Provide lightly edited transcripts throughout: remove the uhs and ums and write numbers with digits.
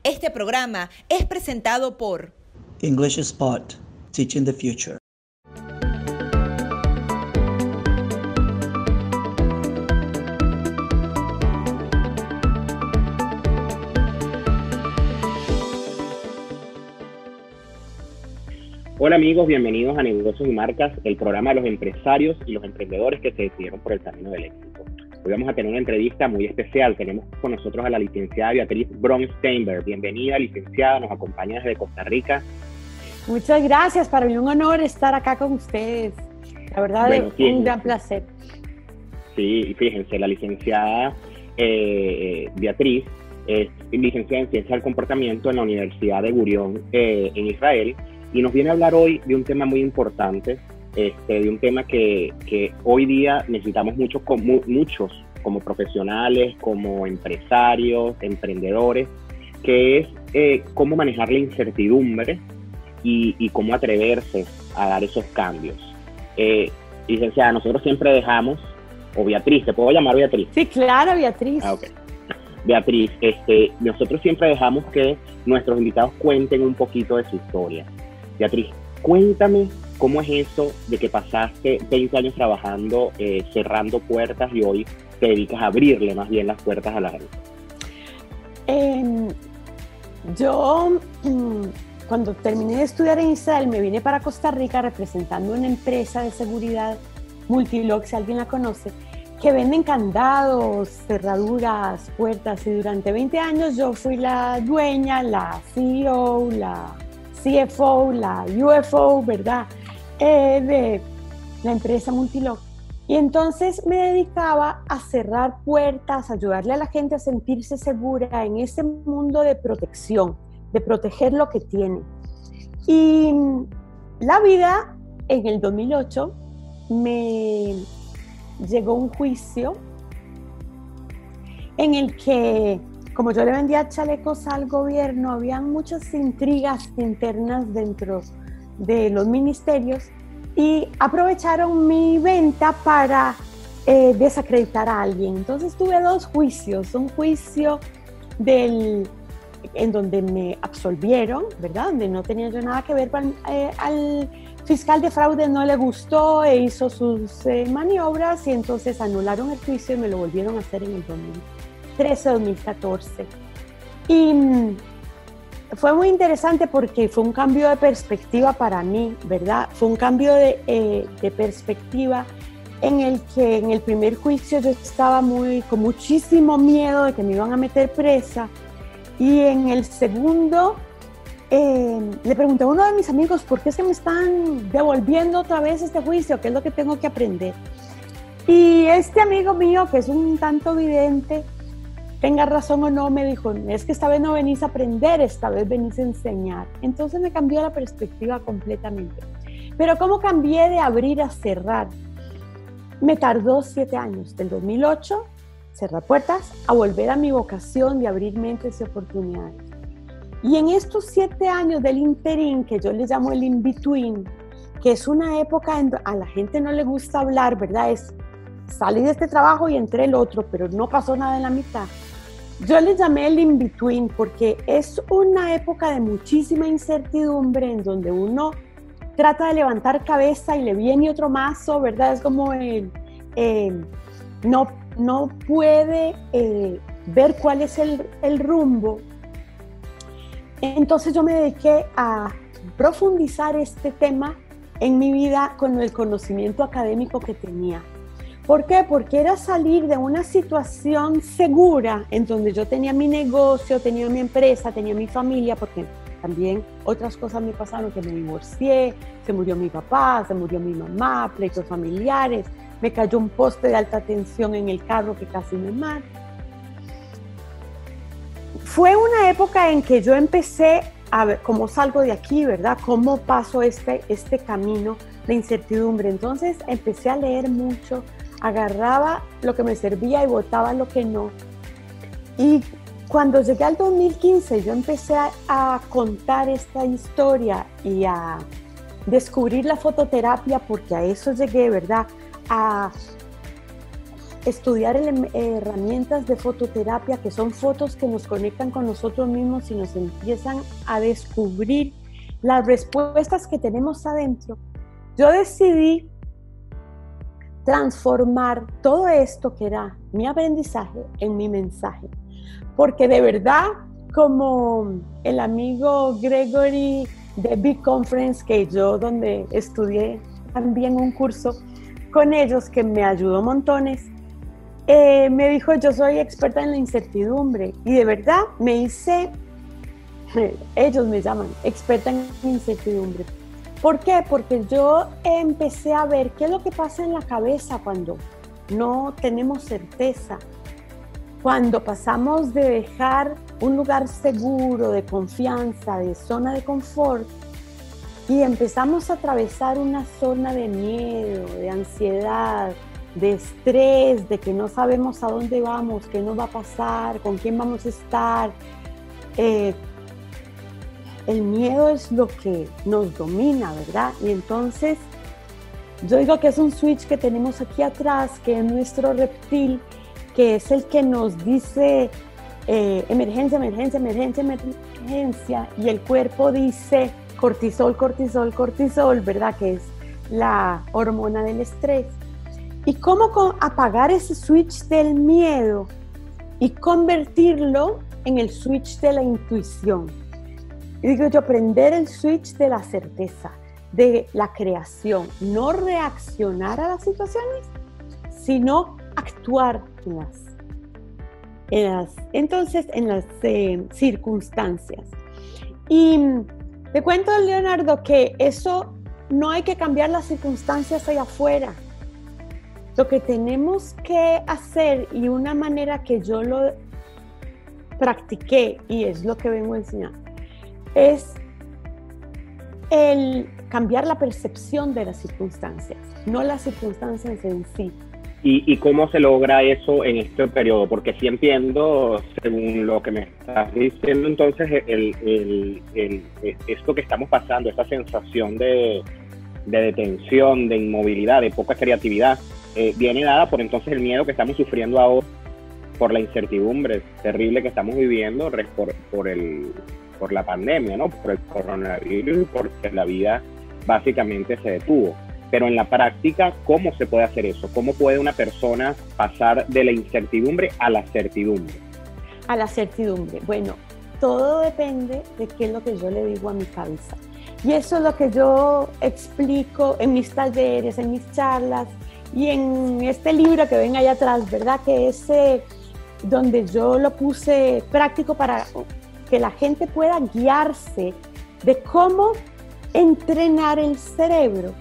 Este programa es presentado por English Spot, Teaching the Future. Hola amigos, bienvenidos a Negocios y Marcas, el programa de los empresarios y los emprendedores que se decidieron por el camino del éxito. Hoy vamos a tener una entrevista muy especial. Tenemos con nosotros a la licenciada Beatriz Bron-Steinberg. Bienvenida, licenciada, nos acompaña desde Costa Rica. Muchas gracias, para mí un honor estar acá con ustedes. La verdad, bueno, es un gran placer. Sí, fíjense, la licenciada Beatriz es licenciada en Ciencias del Comportamiento en la Universidad de Gurión en Israel. Y nos viene a hablar hoy de un tema muy importante, de un tema que hoy día necesitamos muchos como profesionales, como empresarios, emprendedores, que es cómo manejar la incertidumbre y cómo atreverse a dar esos cambios. Licenciada, nosotros siempre dejamos, o Beatriz, ¿te puedo llamar Beatriz? Sí, claro, Beatriz. Okay. Beatriz, nosotros siempre dejamos que nuestros invitados cuenten un poquito de su historia. Beatriz, cuéntame cómo es eso de que pasaste 20 años trabajando, cerrando puertas y hoy te dedicas a abrirle más bien las puertas a la gente. Yo, cuando terminé de estudiar en Israel, me vine para Costa Rica representando una empresa de seguridad, Multilock, si alguien la conoce, que venden candados, cerraduras, puertas, y durante 20 años yo fui la dueña, la CEO, la CFO, la UFO, ¿verdad? De la empresa Multilock. Y entonces me dedicaba a cerrar puertas, a ayudarle a la gente a sentirse segura en ese mundo de protección, de proteger lo que tiene. Y la vida, en el 2008, me llegó un juicio en el que, como yo le vendía chalecos al gobierno, habían muchas intrigas internas dentro de los ministerios y aprovecharon mi venta para desacreditar a alguien. Entonces tuve dos juicios, un juicio en donde me absolvieron, ¿verdad? Donde no tenía yo nada que ver, al fiscal de fraude no le gustó e hizo sus maniobras y entonces anularon el juicio y me lo volvieron a hacer en el 2013-2014. Y fue muy interesante porque fue un cambio de perspectiva para mí, ¿verdad? Fue un cambio de perspectiva en el que en el primer juicio yo estaba con muchísimo miedo de que me iban a meter presa, y en el segundo le pregunté a uno de mis amigos por qué se me están devolviendo otra vez este juicio, qué es lo que tengo que aprender. Y este amigo mío, que es un tanto vidente, tenga razón o no, me dijo, es que esta vez no venís a aprender, esta vez venís a enseñar. Entonces me cambió la perspectiva completamente. Pero ¿cómo cambié de abrir a cerrar? Me tardó 7 años, del 2008, cerrar puertas, a volver a mi vocación de abrir mentes y oportunidades. Y en estos 7 años del interín, que yo les llamo el in-between, que es una época en a la gente no le gusta hablar, ¿verdad? Es salí de este trabajo y entré el otro, pero no pasó nada en la mitad. Yo les llamé el in-between porque es una época de muchísima incertidumbre en donde uno trata de levantar cabeza y le viene otro mazo, ¿verdad? Es como no puede ver cuál es el rumbo. Entonces yo me dediqué a profundizar este tema en mi vida con el conocimiento académico que tenía. ¿Por qué? Porque era salir de una situación segura en donde yo tenía mi negocio, tenía mi empresa, tenía mi familia, porque también otras cosas me pasaron, que me divorcié, se murió mi papá, se murió mi mamá, pleitos familiares, me cayó un poste de alta tensión en el carro que casi me mata. Fue una época en que yo empecé a ver cómo salgo de aquí, ¿verdad? Cómo paso este camino de incertidumbre. Entonces empecé a leer mucho, agarraba lo que me servía y botaba lo que no. Y cuando llegué al 2015, yo empecé a contar esta historia y a descubrir la fototerapia, porque a eso llegué, ¿verdad? A estudiar herramientas de fototerapia, que son fotos que nos conectan con nosotros mismos y nos empiezan a descubrir las respuestas que tenemos adentro, yo decidí transformar todo esto que era mi aprendizaje en mi mensaje. Porque de verdad, como el amigo Gregory de Big Conference, que yo donde estudié también un curso con ellos que me ayudó montones, me dijo, yo soy experta en la incertidumbre, y de verdad me hice, ellos me llaman experta en incertidumbre. ¿Por qué? Porque yo empecé a ver qué es lo que pasa en la cabeza cuando no tenemos certeza, cuando pasamos de dejar un lugar seguro, de confianza, de zona de confort, y empezamos a atravesar una zona de miedo, de ansiedad, de estrés, de que no sabemos a dónde vamos, qué nos va a pasar, con quién vamos a estar. El miedo es lo que nos domina, ¿verdad? Y entonces yo digo que es un switch que tenemos aquí atrás, que es nuestro reptil, que es el que nos dice emergencia, emergencia, emergencia, emergencia, y el cuerpo dice cortisol, cortisol, cortisol, ¿verdad? Que es la hormona del estrés. Y cómo apagar ese switch del miedo y convertirlo en el switch de la intuición. Y digo yo, prender el switch de la certeza, de la creación, no reaccionar a las situaciones, sino actuar en las circunstancias. Y te cuento, Leonardo, que eso no hay que cambiar las circunstancias allá afuera. Lo que tenemos que hacer, y una manera que yo lo practiqué y es lo que vengo a enseñar, es el cambiar la percepción de las circunstancias, no las circunstancias en sí. ¿Y cómo se logra eso en este periodo? Porque sí entiendo, según lo que me estás diciendo, entonces esto que estamos pasando, esta sensación de detención, de inmovilidad, de poca creatividad, viene dada por entonces el miedo que estamos sufriendo ahora, por la incertidumbre terrible que estamos viviendo por la pandemia, ¿no? Por el coronavirus, porque la vida básicamente se detuvo. Pero en la práctica, ¿cómo se puede hacer eso? ¿Cómo puede una persona pasar de la incertidumbre a la certidumbre? A la certidumbre. Bueno, todo depende de qué es lo que yo le digo a mi cabeza. Y eso es lo que yo explico en mis talleres, en mis charlas y en este libro que ven allá atrás, ¿verdad? Que es donde yo lo puse práctico para que la gente pueda guiarse de cómo entrenar el cerebro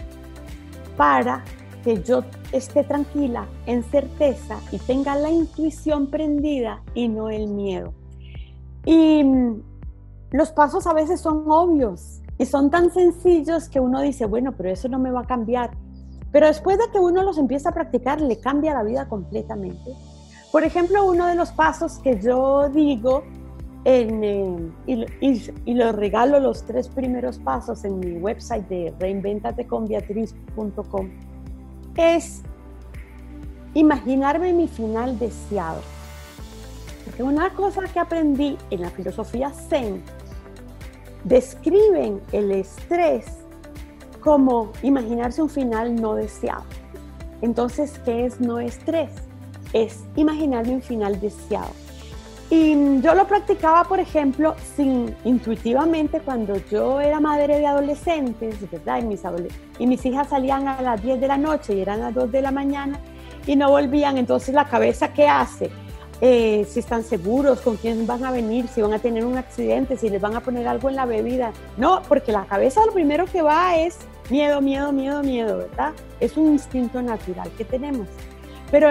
para que yo esté tranquila, en certeza, y tenga la intuición prendida y no el miedo. Y los pasos a veces son obvios y son tan sencillos que uno dice, bueno, pero eso no me va a cambiar. Pero después de que uno los empieza a practicar, le cambia la vida completamente. Por ejemplo, uno de los pasos que yo digo, y los regalo los 3 primeros pasos en mi website de reinventateconbeatriz.com, es imaginarme mi final deseado. Porque una cosa que aprendí en la filosofía Zen, describen el estrés como imaginarse un final no deseado. Entonces, ¿qué es no estrés? Es imaginarme un final deseado. Y yo lo practicaba, por ejemplo, intuitivamente cuando yo era madre de adolescentes, ¿verdad? Y mis hijas salían a las 10 de la noche y eran las 2 de la mañana y no volvían. Entonces, ¿la cabeza qué hace? Si están seguros, con quién van a venir, si van a tener un accidente, si les van a poner algo en la bebida. No, porque la cabeza lo primero que va es miedo, miedo, miedo, miedo, ¿verdad? Es un instinto natural que tenemos. Pero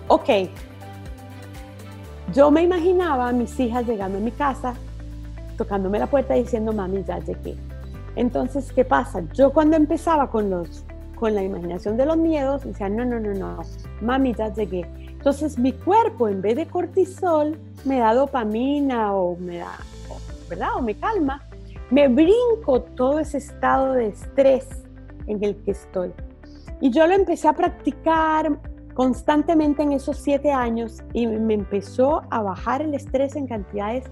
ok, yo me imaginaba a mis hijas llegando a mi casa, tocándome la puerta diciendo, mami, ya llegué. Entonces, ¿qué pasa? Yo cuando empezaba con la imaginación de los miedos, decía, no, mami, ya llegué. Entonces, mi cuerpo, en vez de cortisol, me da dopamina ¿verdad? O me calma. Me brinco todo ese estado de estrés en el que estoy. Y yo lo empecé a practicar constantemente en esos 7 años y me empezó a bajar el estrés en cantidades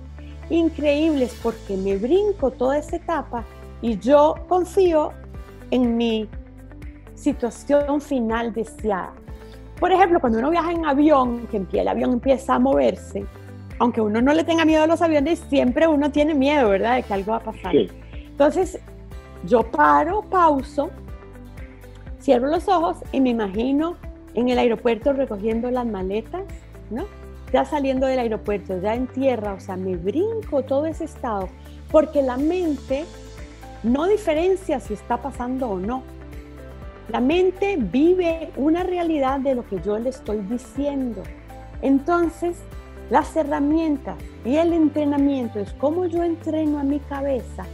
increíbles porque me brinco toda esa etapa y yo confío en mi situación final deseada. Por ejemplo, cuando uno viaja en avión, que el avión empieza a moverse, aunque uno no le tenga miedo a los aviones, siempre uno tiene miedo, ¿verdad?, de que algo va a pasar. Sí. Entonces, yo pauso, cierro los ojos y me imagino en el aeropuerto recogiendo las maletas, ¿no? Ya saliendo del aeropuerto, ya en tierra, o sea, me brinco todo ese estado, porque la mente no diferencia si está pasando o no. La mente vive una realidad de lo que yo le estoy diciendo. Entonces, las herramientas y el entrenamiento es cómo yo entreno a mi cabeza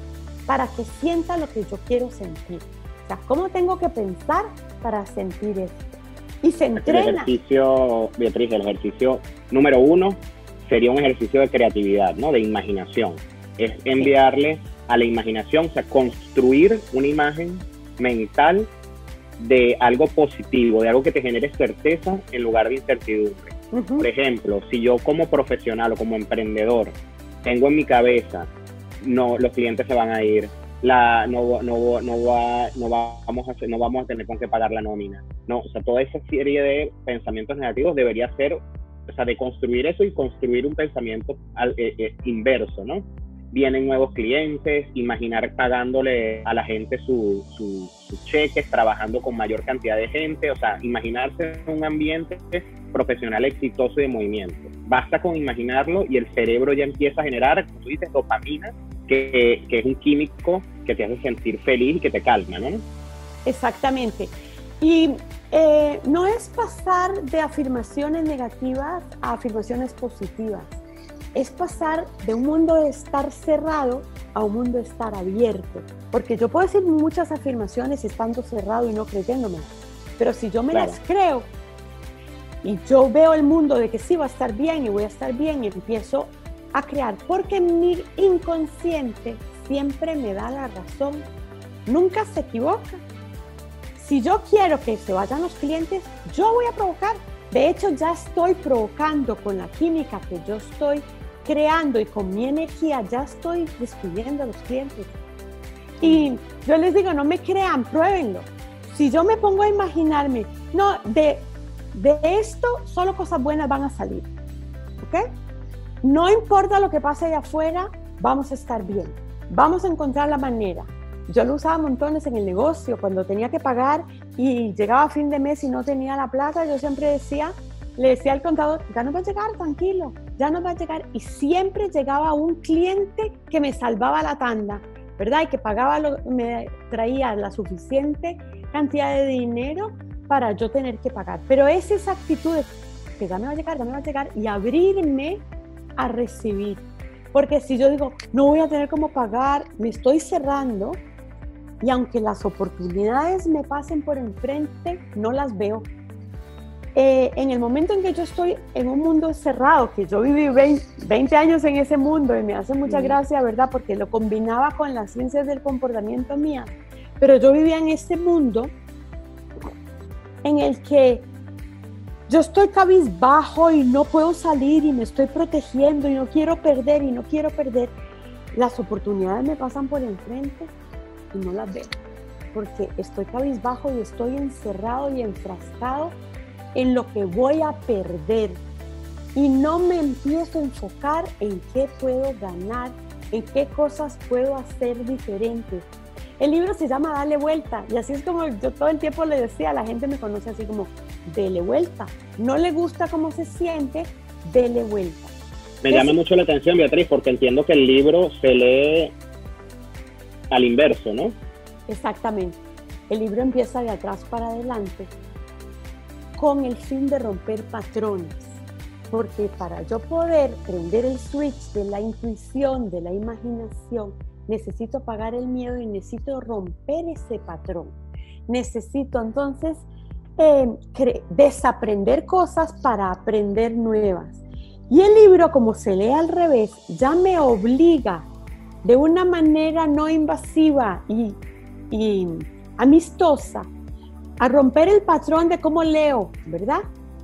para que sienta lo que yo quiero sentir. O sea, cómo tengo que pensar para sentir esto. Y se entrena. El ejercicio, Beatriz, el ejercicio número 1 sería un ejercicio de creatividad, ¿no? De imaginación. Es enviarle a la imaginación, o sea, construir una imagen mental de algo positivo, de algo que te genere certeza en lugar de incertidumbre. Por ejemplo, si yo como profesional o como emprendedor tengo en mi cabeza, no, los clientes se van a ir, no vamos a tener con qué pagar la nómina. No, o sea, toda esa serie de pensamientos negativos debería ser, o sea, de construir eso y construir un pensamiento inverso, ¿no? Vienen nuevos clientes, imaginar pagándole a la gente sus cheques, trabajando con mayor cantidad de gente, o sea, imaginarse un ambiente profesional exitoso y de movimiento. Basta con imaginarlo y el cerebro ya empieza a generar, como tú dices, dopamina, que es un químico que te hace sentir feliz y que te calma, ¿no? Exactamente. Y no es pasar de afirmaciones negativas a afirmaciones positivas. Es pasar de un mundo de estar cerrado a un mundo de estar abierto. Porque yo puedo decir muchas afirmaciones estando cerrado y no creyéndome. Pero si yo me las creo y yo veo el mundo de que sí va a estar bien y voy a estar bien y empiezo a crear, porque mi inconsciente siempre me da la razón, nunca se equivoca. Si yo quiero que se vayan los clientes, yo voy a provocar. De hecho, ya estoy provocando con la química que yo estoy creando y con mi energía, ya estoy despidiendo a los clientes. Y yo les digo, no me crean, pruébenlo. Si yo me pongo a imaginarme, no, de esto solo cosas buenas van a salir, ¿ok? No importa lo que pase allá afuera, vamos a estar bien, vamos a encontrar la manera. Yo lo usaba montones en el negocio, cuando tenía que pagar y llegaba a fin de mes y no tenía la plata, yo siempre le decía al contador, ya no va a llegar, tranquilo, ya no va a llegar. Y siempre llegaba un cliente que me salvaba la tanda, ¿verdad? Y que me traía la suficiente cantidad de dinero para yo tener que pagar. Pero es esa actitud de que ya me va a llegar y abrirme a recibir. Porque si yo digo, no voy a tener cómo pagar, me estoy cerrando y aunque las oportunidades me pasen por enfrente, no las veo. En el momento en que yo estoy en un mundo cerrado, que yo viví 20 años en ese mundo y me hace mucha gracia, ¿verdad? Porque lo combinaba con las ciencias del comportamiento mía, pero yo vivía en este mundo en el que yo estoy cabizbajo y no puedo salir y me estoy protegiendo y no quiero perder. Las oportunidades me pasan por enfrente y no las veo, porque estoy cabizbajo y estoy encerrado y enfrascado en lo que voy a perder y no me empiezo a enfocar en qué puedo ganar, en qué cosas puedo hacer diferentes. El libro se llama Dale Vuelta y así es como yo todo el tiempo le decía, la gente me conoce así como, dele vuelta. No le gusta cómo se siente, dele vuelta. Me llama mucho la atención, Beatriz, porque entiendo que el libro se lee al inverso, ¿no? Exactamente. El libro empieza de atrás para adelante con el fin de romper patrones. Porque para yo poder prender el switch de la intuición, de la imaginación, necesito apagar el miedo y necesito romper ese patrón. Necesito entonces desaprender cosas para aprender nuevas. Y el libro, como se lee al revés, ya me obliga de una manera no invasiva y amistosa a romper el patrón de cómo leo, ¿verdad?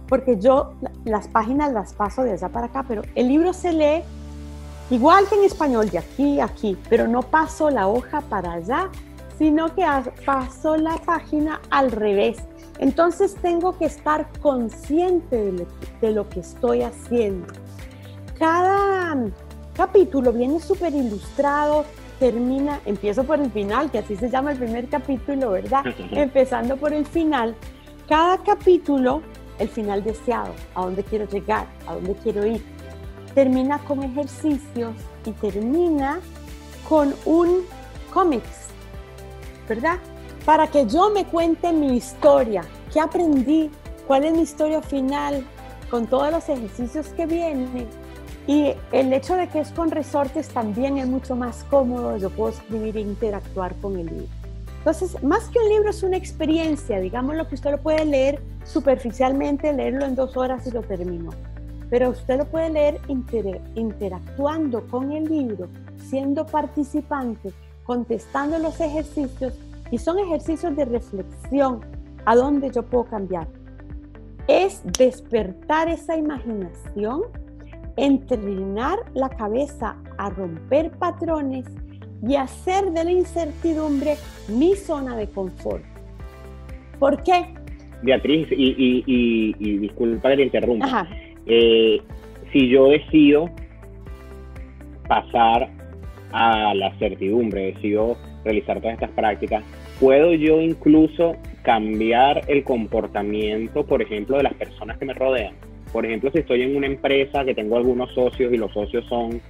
porque yo las páginas las paso de allá para acá, pero el libro se lee igual que en español, de aquí a aquí, pero no paso la hoja para allá, sino que paso la página al revés. Entonces tengo que estar consciente de lo que estoy haciendo. Cada capítulo viene súper ilustrado, empiezo por el final, que así se llama el primer capítulo, ¿verdad? Empezando por el final. Cada capítulo, el final deseado, a dónde quiero llegar, a dónde quiero ir. Termina con ejercicios y termina con un cómics, ¿verdad? Para que yo me cuente mi historia, qué aprendí, cuál es mi historia final, con todos los ejercicios que vienen. Y el hecho de que es con resortes también es mucho más cómodo, yo puedo escribir e interactuar con el libro. Entonces, más que un libro es una experiencia, digamos lo que usted lo puede leer superficialmente, leerlo en 2 horas y lo terminó. Pero usted lo puede leer interactuando con el libro, siendo participante, contestando los ejercicios, y son ejercicios de reflexión, a dónde yo puedo cambiar. Es despertar esa imaginación, entrenar la cabeza a romper patrones y hacer de la incertidumbre mi zona de confort. ¿Por qué? Beatriz, y disculpa que te interrumpa. Si yo decido pasar a la certidumbre, decido realizar todas estas prácticas, ¿puedo yo incluso cambiar el comportamiento, por ejemplo, de las personas que me rodean? Por ejemplo, si estoy en una empresa que tengo algunos socios y los socios son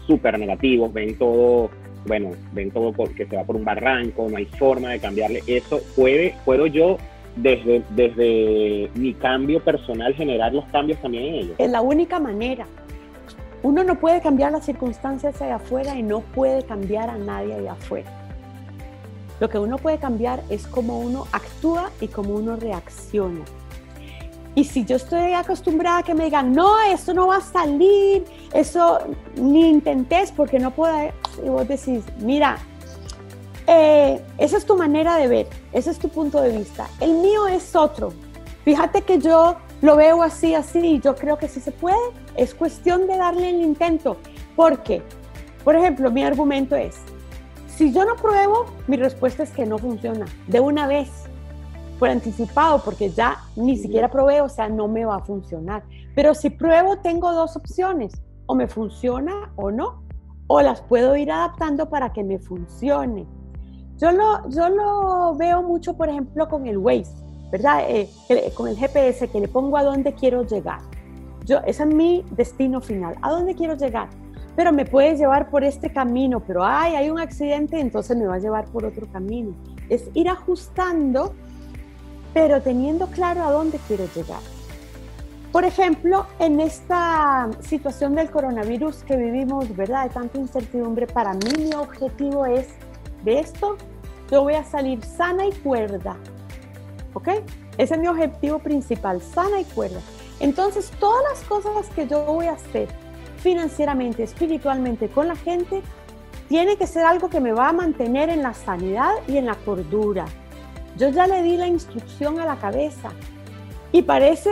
súper negativos, ven todo que se va por un barranco, no hay forma de cambiarle eso, ¿puedo yo desde mi cambio personal generar los cambios también en ellos? Es la única manera. Uno no puede cambiar las circunstancias allá afuera y no puede cambiar a nadie allá afuera. Lo que uno puede cambiar es cómo uno actúa y cómo uno reacciona. Y si yo estoy acostumbrada a que me digan, no, eso no va a salir, eso ni intentes porque no puedo, y vos decís, mira, esa es tu manera de ver, ese es tu punto de vista, el mío es otro. Fíjate que yo lo veo así, y yo creo que sí se puede, es cuestión de darle el intento. ¿Por qué? Por ejemplo, mi argumento es, si yo no pruebo, mi respuesta es que no funciona, de una vez, por anticipado, porque ya ni siquiera probé, o sea, no me va a funcionar. Pero si pruebo, tengo 2 opciones, o me funciona o no, o las puedo ir adaptando para que me funcione. Yo lo veo mucho, por ejemplo, con el Waze, ¿verdad? Con el GPS, que le pongo a dónde quiero llegar. Ese es mi destino final, a dónde quiero llegar. Pero me puede llevar por este camino, pero hay un accidente, entonces me va a llevar por otro camino. Es ir ajustando, pero teniendo claro a dónde quiero llegar. Por ejemplo, en esta situación del coronavirus que vivimos, ¿verdad? De tanta incertidumbre, para mí mi objetivo es, de esto, yo voy a salir sana y cuerda, ¿ok? Ese es mi objetivo principal, sana y cuerda. Entonces, todas las cosas que yo voy a hacer financieramente, espiritualmente, con la gente, tiene que ser algo que me va a mantener en la sanidad y en la cordura. Yo ya le di la instrucción a la cabeza y parece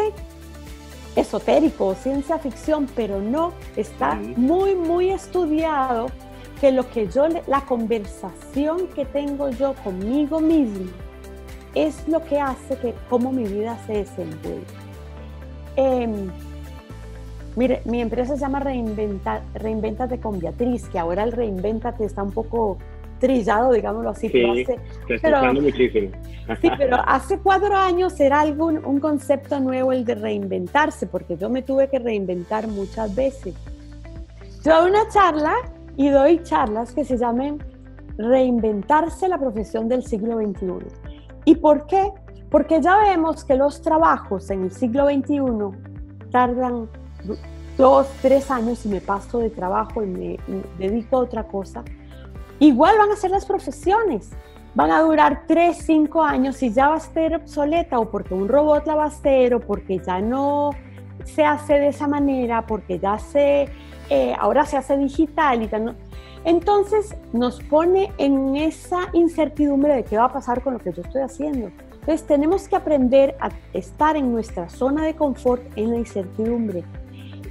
esotérico o ciencia ficción, pero no, está muy, muy estudiado que la conversación que tengo yo conmigo misma es lo que hace que cómo mi vida se desenvuelve. Mire, mi empresa se llama Reinvéntate con Beatriz, que ahora el Reinvéntate está un poco trillado, digámoslo así. Sí, se está usando muchísimo. Sí, pero hace 4 años era un concepto nuevo el de reinventarse, porque yo me tuve que reinventar muchas veces. Yo doy una charla y doy charlas que se llaman Reinventarse la profesión del siglo XXI. ¿Y por qué? Porque ya vemos que los trabajos en el siglo XXI tardan 2, 3 años y me paso de trabajo y me dedico a otra cosa. Igual van a ser las profesiones, van a durar 3, 5 años y ya va a ser obsoleta, o porque un robot la va a hacer, o porque ya no se hace de esa manera, porque ya ahora se hace digital y tal, ¿no? Entonces nos pone en esa incertidumbre de qué va a pasar con lo que yo estoy haciendo. Entonces tenemos que aprender a estar en nuestra zona de confort en la incertidumbre.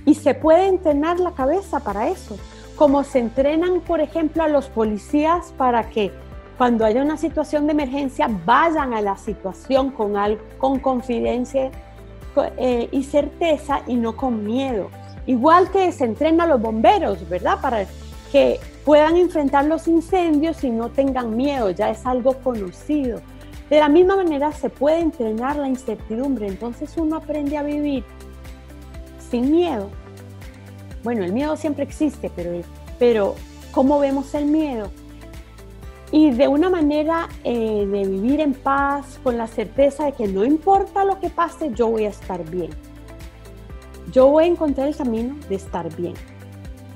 Y se puede entrenar la cabeza para eso. Como se entrenan, por ejemplo, a los policías para que cuando haya una situación de emergencia vayan a la situación con confidencia y certeza y no con miedo. Igual que se entrena a los bomberos, ¿verdad? Para que puedan enfrentar los incendios y no tengan miedo, ya es algo conocido. De la misma manera se puede entrenar la incertidumbre, entonces uno aprende a vivir sin miedo. Bueno, el miedo siempre existe, pero ¿cómo vemos el miedo? Y de una manera de vivir en paz, con la certeza de que no importa lo que pase, yo voy a estar bien. Yo voy a encontrar el camino de estar bien.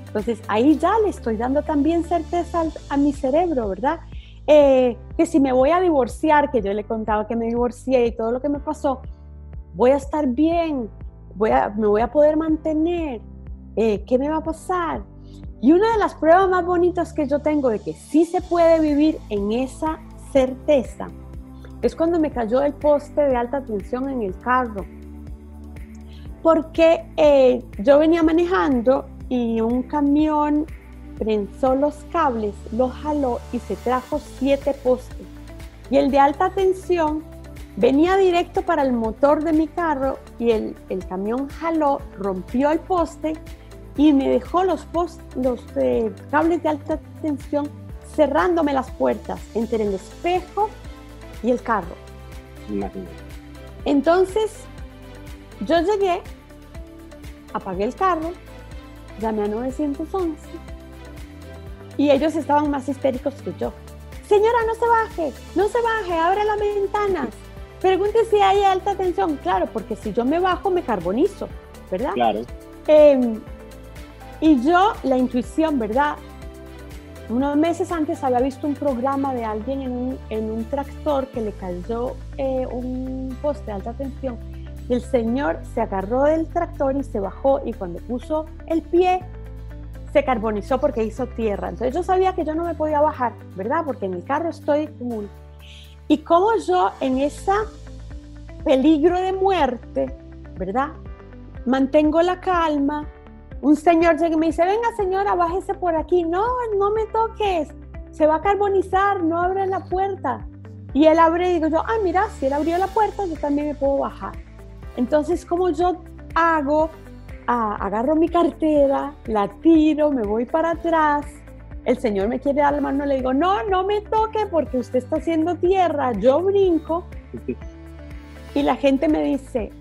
Entonces ahí ya le estoy dando también certeza a mi cerebro, ¿verdad? Que si me voy a divorciar, que yo le contaba que me divorcié y todo lo que me pasó, voy a estar bien, me voy a poder mantener, ¿qué me va a pasar? Y una de las pruebas más bonitas que yo tengo de que sí se puede vivir en esa certeza es cuando me cayó el poste de alta tensión en el carro, porque yo venía manejando y un camión prensó los cables, los jaló y se trajo 7 postes. Y el de alta tensión venía directo para el motor de mi carro y el camión jaló, rompió el poste y me dejó los cables de alta tensión cerrándome las puertas entre el espejo y el carro. Imagínate. Entonces, yo llegué, apagué el carro, llamé a 911 y ellos estaban más histéricos que yo. Señora, no se baje, abre las ventanas, pregunte si hay alta tensión. Claro, porque si yo me bajo me carbonizo, ¿verdad? Claro. Y yo, la intuición, ¿verdad? Unos meses antes había visto un programa de alguien en un tractor que le cayó un poste de alta tensión. Y el señor se agarró del tractor y se bajó, y cuando puso el pie se carbonizó porque hizo tierra. Entonces yo sabía que yo no me podía bajar, ¿verdad? Porque en el carro estoy común. Y como yo en ese peligro de muerte, ¿verdad? Mantengo la calma. Un señor llega y me dice, venga señora, bájese por aquí. No me toques, se va a carbonizar, no abre la puerta. Y él abre y digo yo, mira, si él abrió la puerta, yo también me puedo bajar. Entonces, como yo hago, agarro mi cartera, la tiro, me voy para atrás, el señor me quiere dar la mano, le digo, no me toque porque usted está haciendo tierra, yo brinco. Y la gente me dice,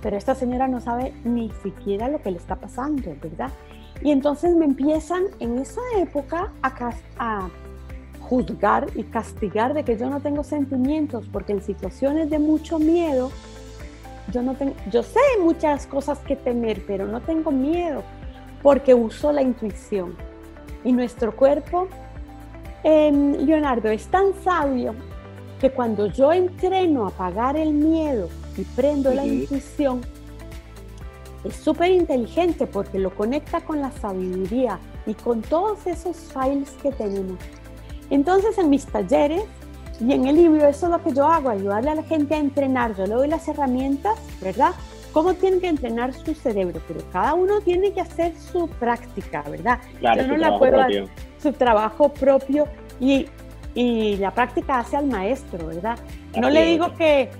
pero esta señora no sabe ni siquiera lo que le está pasando, ¿verdad? Y entonces me empiezan en esa época a juzgar y castigar de que yo no tengo sentimientos, porque en situaciones de mucho miedo, yo sé muchas cosas que temer, pero no tengo miedo, porque uso la intuición. Y nuestro cuerpo, Leonardo, es tan sabio que cuando yo entreno a apagar el miedo y prendo la intuición, es súper inteligente porque lo conecta con la sabiduría y con todos esos files que tenemos. Entonces, en mis talleres y en el libro, eso es lo que yo hago, ayudarle a la gente a entrenar. Yo le doy las herramientas, ¿verdad? Cómo tienen que entrenar su cerebro, pero cada uno tiene que hacer su práctica, ¿verdad? Claro, yo no la puedo hacer su trabajo propio y la práctica hace al maestro, ¿verdad? No le digo que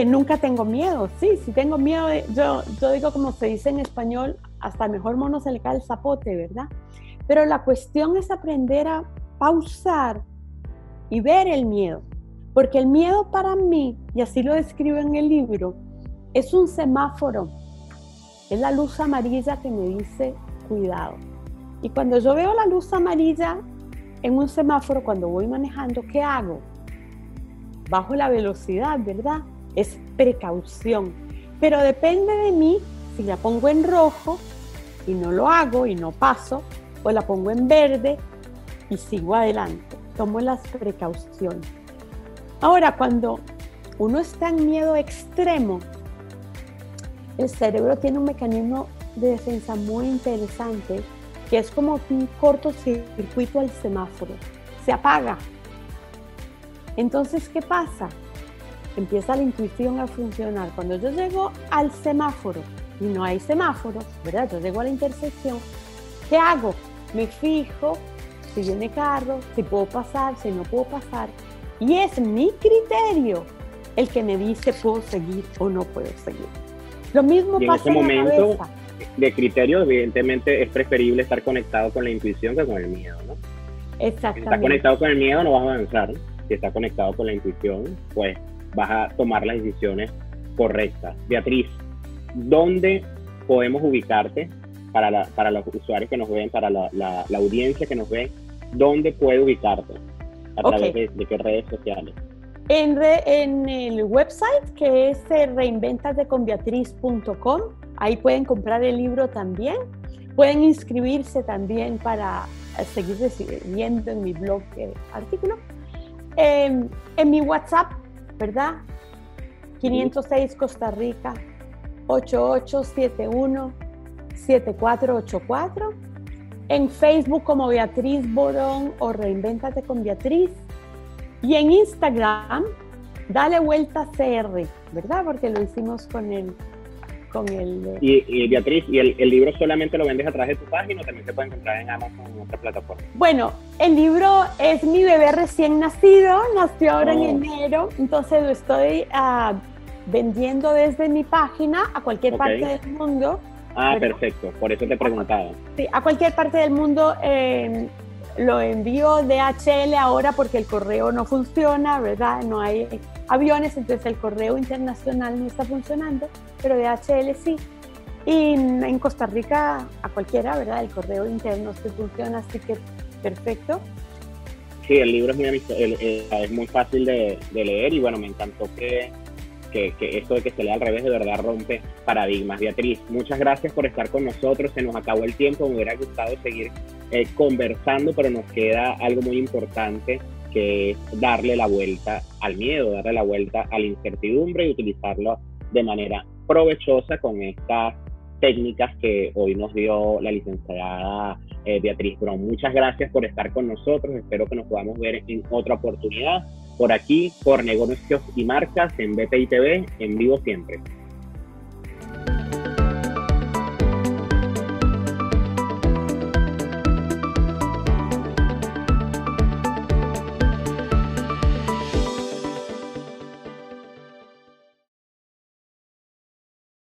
nunca tengo miedo. Sí tengo miedo. Yo digo, como se dice en español, hasta el mejor mono se le cae el zapote, ¿verdad? Pero la cuestión es aprender a pausar y ver el miedo. Porque el miedo para mí, y así lo describo en el libro, es un semáforo. Es la luz amarilla que me dice, cuidado. Y cuando yo veo la luz amarilla en un semáforo, cuando voy manejando, ¿qué hago? Bajo la velocidad, ¿verdad? Es precaución. Pero depende de mí si la pongo en rojo y no lo hago y no paso, o la pongo en verde y sigo adelante. Tomo las precauciones. Ahora, cuando uno está en miedo extremo, el cerebro tiene un mecanismo de defensa muy interesante, que es como un cortocircuito al semáforo. Se apaga. Entonces, ¿qué pasa? empieza la intuición a funcionar. Cuando yo llego al semáforo y no hay semáforos, ¿verdad? Yo llego a la intersección, ¿qué hago? Me fijo si viene carro, si puedo pasar, si no puedo pasar. Y es mi criterio el que me dice puedo seguir o no puedo seguir. Lo mismo y pasa en ese en la momento cabeza. de criterio, evidentemente es preferible estar conectado con la intuición que con el miedo, ¿no? Si estás Exactamente. conectado con el miedo no vas a avanzar. Si estás conectado con la intuición, pues vas a tomar las decisiones correctas. Beatriz, ¿dónde podemos ubicarte para los usuarios que nos ven, para la audiencia que nos ve? ¿Dónde puede ubicarte? ¿A través de qué redes sociales? En el website, que es reinventasdeconbeatriz.com, ahí pueden comprar el libro también. Pueden inscribirse también para seguir recibiendo en mi blog artículos. En mi WhatsApp, ¿verdad? 506 Costa Rica 8871-7484. En Facebook como Beatriz Borón o Reinvéntate con Beatriz. Y en Instagram, Dale Vuelta CR, ¿verdad? Porque lo hicimos con el... Y Beatriz, ¿y el libro solamente lo vendes a través de tu página o también se puede encontrar en Amazon o en otra plataforma? Bueno, el libro es mi bebé recién nacido, nació ahora en enero, entonces lo estoy vendiendo desde mi página a cualquier parte del mundo. Ah, ¿verdad? Perfecto, por eso te preguntaba. Sí, a cualquier parte del mundo. Lo envío DHL ahora porque el correo no funciona, ¿verdad? No hay aviones, entonces el correo internacional no está funcionando, pero DHL sí. Y en Costa Rica, a cualquiera, ¿verdad? El correo interno sí funciona, así que perfecto. Sí, el libro es muy fácil de leer y bueno, me encantó que esto de que se lea al revés de verdad rompe paradigmas. Beatriz, muchas gracias por estar con nosotros, se nos acabó el tiempo, me hubiera gustado seguir conversando, pero nos queda algo muy importante, que es darle la vuelta al miedo, darle la vuelta a la incertidumbre y utilizarlo de manera provechosa con estas técnicas que hoy nos dio la licenciada Beatriz Borón. Muchas gracias por estar con nosotros, espero que nos podamos ver en otra oportunidad, por aquí, por Negocios y Marcas, en BPI TV, en vivo siempre.